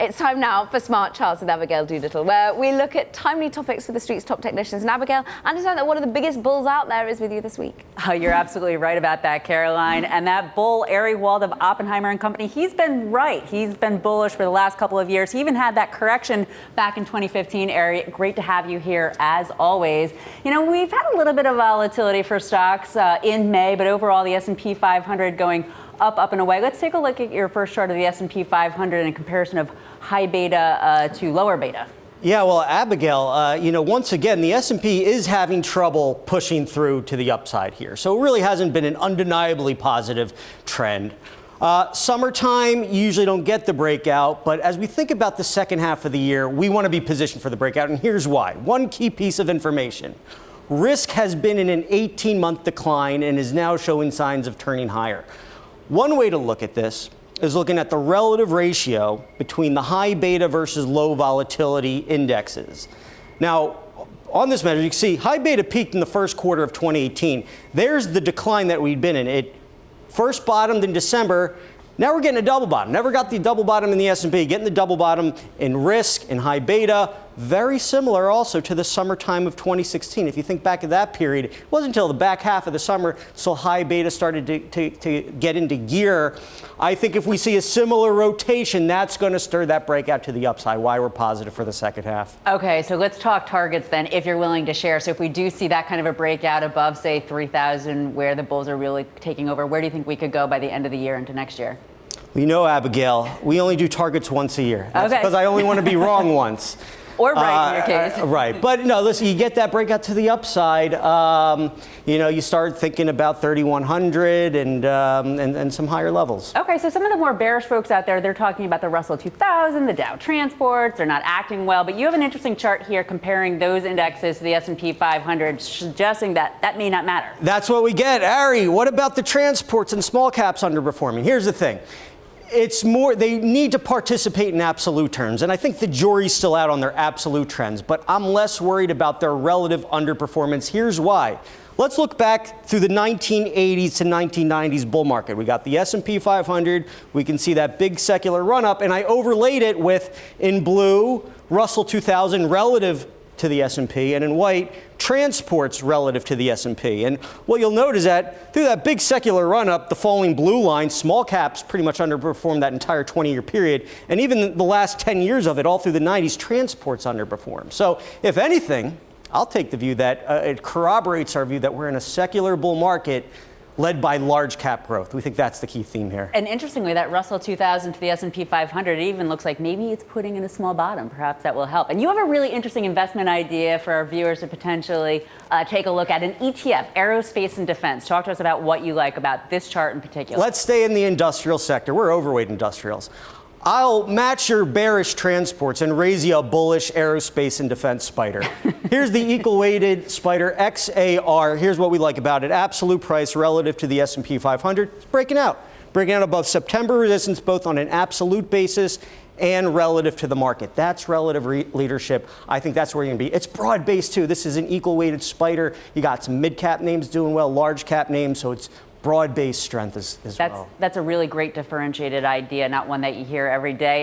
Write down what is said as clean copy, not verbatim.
It's time now for Smart Charts with Abigail Doolittle, where we look at timely topics for the street's top technicians. And Abigail, I understand that one of the biggest bulls out there is with you this week. Oh, you're absolutely right about that, Caroline. And that bull, Ari Wald of Oppenheimer Co, he's been right. He's been bullish for the last couple of years. He even had that correction back in 2015. Ari, great to have you here as always. You know, we've had a little bit of volatility for stocks in May, but overall the S&P 500 going up and away. Let's take a look at your first chart of the S&P 500 in comparison of high beta to lower beta. Yeah, well, Abigail, once again, the S&P is having trouble pushing through to the upside here. So it really hasn't been an undeniably positive trend. Summertime, you usually don't get the breakout, but as we think about the second half of the year, we want to be positioned for the breakout, and here's why. One key piece of information. Risk has been in an 18-month decline and is now showing signs of turning higher. One way to look at this is looking at the relative ratio between the high beta versus low volatility indexes. Now, on this measure, you can see high beta peaked in the first quarter of 2018. There's the decline that we'd been in. It first bottomed in December. Now we're getting a double bottom. Never got the double bottom in the S&P. Getting the double bottom in risk, in high beta. Very similar also to the summertime of 2016. If you think back at that period, it wasn't until the back half of the summer so high beta started to get into gear. I think if we see a similar rotation, that's going to stir that breakout to the upside, why we're positive for the second half. Okay, so let's talk targets then, if you're willing to share. So if we do see that kind of a breakout above, say, 3,000, where the bulls are really taking over, where do you think we could go by the end of the year into next year? You know, Abigail, we only do targets once a year. That's because I only want to be wrong once. Or right in your case. Right. But no, listen, you get that breakout to the upside. You start thinking about 3,100 and some higher levels. Okay, so some of the more bearish folks out there, they're talking about the Russell 2000, the Dow Transports, they're not acting well. But you have an interesting chart here comparing those indexes to the S&P 500, suggesting that that may not matter. That's what we get. Ari, what about the transports and small caps underperforming? Here's the thing. It's more, they need to participate in absolute terms. And I think the jury's still out on their absolute trends, but I'm less worried about their relative underperformance. Here's why. Let's look back through the 1980s to 1990s bull market. We got the S&P 500. We can see that big secular run up, and I overlaid it with, in blue, Russell 2000 relative to the S&P, and in white, transports relative to the S&P. And what you'll note is that through that big secular run-up, the falling blue line, small caps pretty much underperformed that entire 20-year period. And even the last 10 years of it, all through the 90s, transports underperformed. So if anything, I'll take the view that it corroborates our view that we're in a secular bull market led by large cap growth. We think that's the key theme here. And interestingly, that Russell 2000 to the S&P 500, it even looks like maybe it's putting in a small bottom. Perhaps that will help. And you have a really interesting investment idea for our viewers to potentially take a look at, an ETF, aerospace and defense. Talk to us about what you like about this chart in particular. Let's stay in the industrial sector. We're overweight industrials. I'll match your bearish transports and raise you a bullish aerospace and defense spider. Here's the equal weighted spider XAR. Here's what we like about it. Absolute price relative to the S&P 500. It's breaking out above September resistance, both on an absolute basis and relative to the market. That's relative leadership. I think that's where you're going to be. It's broad-based, too. This is an equal-weighted spider. You got some mid-cap names doing well, large-cap names, so it's broad-based strength as well. That's a really great differentiated idea, not one that you hear every day.